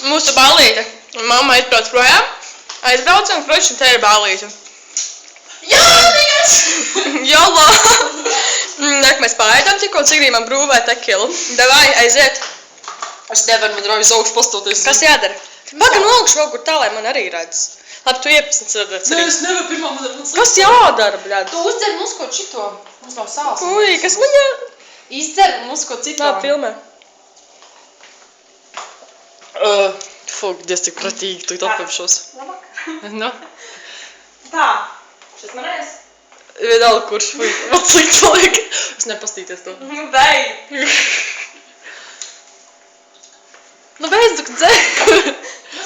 Mūsu ballīte. Mamma aizbrauc projām. Aizbraucam, kročam, te ir ballīte. Jānis! Jolo! Nāk, mēs pārēdām tikko, cik gribam brūvē tekilu. Davai, aiziet. Es nevaru, man raujas augšu pastoties. Kas jādara? Pagam augšu kaut kur tā, lai man arī redz. Labi, tu iepazīstas redzēt. Nē, es nevaru pirmā man slikti. Kas jādara, bļad? Tu uzdzer mums kaut šito. Mums nav sāls. Ui, kas man jādara? Izdzer mums kaut citu. Nā, filmē. Fuck, diez tik pratīgi, tu apapšos. Labāk. Nu? Tā. Šis manējais? Vienalga, kurš man slikti paliek. Es nepastīties to. Nu, beidz. Nu, beidz, tu dzer.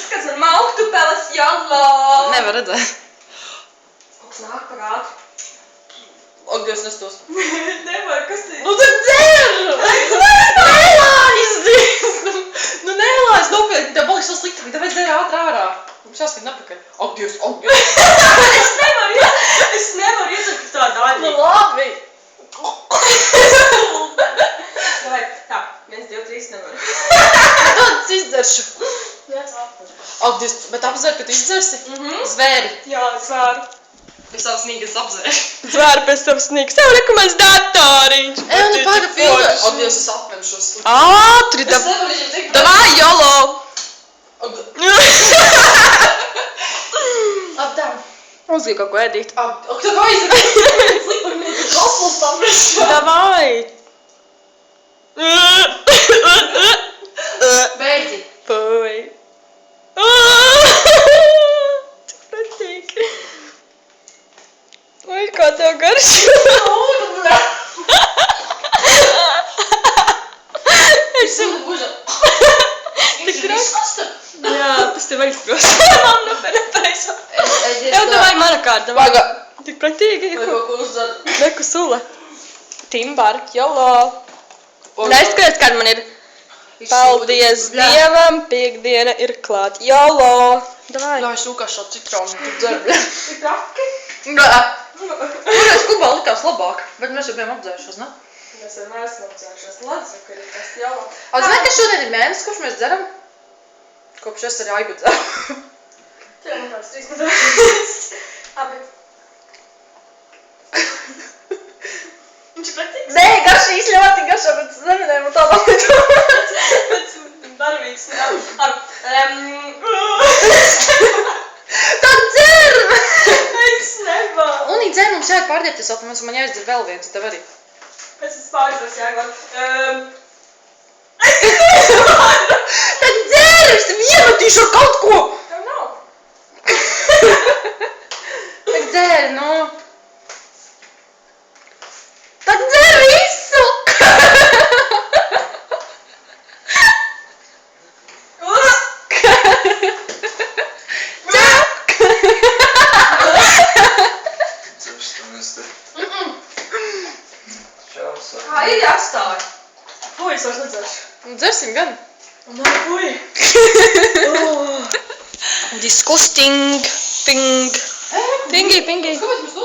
Skats man mauktupeles, jolo. Nevar redzēt. Koks nāk parādu. Ak, Dievs, nestos. Nevar, kas te? Nu, tad dzer! Nelaiz! Nu, nelaiz, nopietni, tev paliks vēl slikti. Tev vajag dzer ātrā. Mums jāskat napakaļ. Ak, Dievs, ak, Dievs. Es nevaru iesakt tā daļu. Nu, labi. Davai, tā, 1, 2, 3 nevaru. Tad es izdzeršu. Jāc atpūš. Ak, Dievs, bet apzver, ka tu izdzersi? Zvēri. Jā, zvēru. Es savu sniegas apzvēru. Zvēru pēc tam sniegs. Tev rekomends datoriņš. Nu, paga filmē. Ak, Dievs, es apmenšos. Ātri, Es nevaru viņam teikt. davai, jolo. Apdām. Mums grib kaut ko ēdīt. Ak, tā kā izdzersi. Slikti, man ir kosmos tam priekšā. Davai. Beidzi. Pui. Cik pretīgi. Ui, kā tev garšo. Es jau buža. Tik traks. Jā, tas tev aizskos. Man nepareizo. Tev davai mana kārta. Paga. Tik pretīgi. Vai kaut ko uzdod? Neku sula. Timbar, jolo. Neskaties, kad man ir. Paldies Dievam, piekdiena ir klāt. Jolo. Davai. Jā, es rūkās šo citronu, tu dzer. Tik traki. Toreiz Kubā likās labāk, bet mēs jau bijām apdzērušos, ne? Mēs vienmēr esam apdzērušos. Ladz, ka ir tas jolo. Zini, ka šodien ir mēnesis, kurš mēs dzeram? Kopš es arī aigu dzeru. Tev man tāds 3 gadus. Abi. Viņš ir pretīgs? Nē, garšīs ļoti garšā, bet es neminēju, man tā vēl Pēc darbīgs. Tā dzer! Es nevaru. Un dzer, mums jāiet pārdiepties, man jāizdzer vēl viens, tev arī. Es esmu pāris jāgod. Tad dzer, es tev iemetīšu ar kaut ko! Tev nav. Tad dzer, nu. Tad dzer visu! Kā ir jāstāj? Puj, es vairs nedzeršu. Nu, dzersim gan. Nē, puj. Disgusting. Ping. Pingi, pingi. Kāpēc mēs